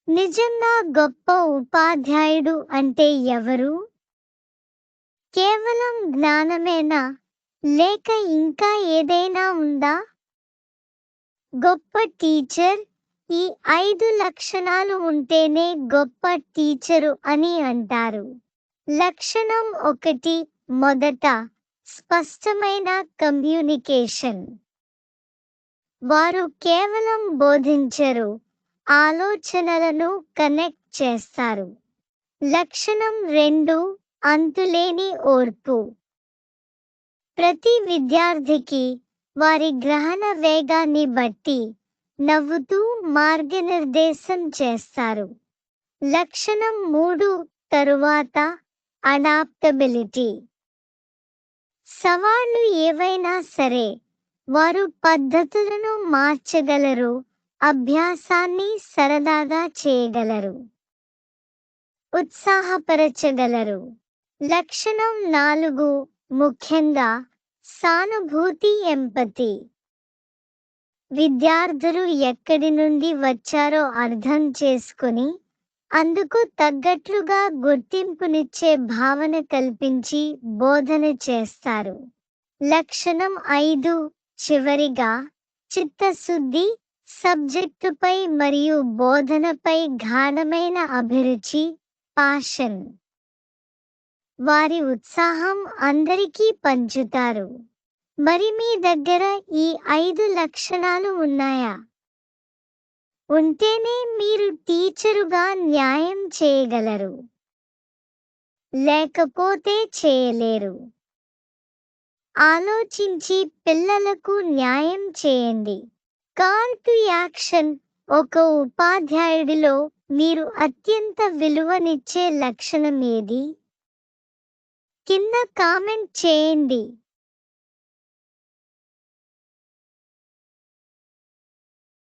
నిజంగా గొప్ప ఉపాధ్యాయుడు అంటే ఎవరు? కేవలం జ్ఞానమేనా? లేక ఇంకా ఏదైనా ఉందా? గొప్ప టీచర్ ఈ 5 లక్షణాలు ఉంటేనే గొప్ప టీచరు అని అంటారు. లక్షణం 1 మొదట స్పష్టమైన కమ్యూనికేషన్. వారు కేవలం బోధించరు, ఆలోచనలను కనెక్ట్ చేస్తారు. లక్షణం 2 అంతులేని ఓర్పు. ప్రతి విద్యార్థికి వారి గ్రహణ వేగాన్ని బట్టి నవ్వుతూ మార్గనిర్దేశం చేస్తారు. లక్షణం 3 తరువాత అడాప్టబిలిటీ. సవాళ్లు ఏవైనా సరే వారు పద్ధతులను మార్చగలరు, అభ్యాసాన్ని సరదాగా చేయగలరు, ఉత్సాహపరచగలరు. లక్షణం 4 ముఖ్యంగా సానుభూతి ఎంపతి. విద్యార్థులు ఎక్కడి నుండి వచ్చారో అర్థం చేసుకుని అందుకు తగ్గట్లుగా గుర్తింపునిచ్చే భావన కల్పించి బోధన చేస్తారు. లక్షణం 5 చివరిగా చిత్తశుద్ధి. సబ్జెక్టుపై మరియు బోధనపై గాఢమైన అభిరుచి, పాషన్. వారి ఉత్సాహం అందరికీ పంచుతారు. మరి మీ దగ్గర ఈ 5 లక్షణాలు ఉన్నాయా? ఉంటేనే మీరు టీచరుగా న్యాయం చేయగలరు. లేకపోతే చేయలేరు. ఆలోచించి పిల్లలకు న్యాయం చేయండి. Call to action. ఒక ఉపాధ్యాయుడిలో మీరు అత్యంత విలువనిచ్చే లక్షణం ఏది? కింద కామెంట్ చేయండి.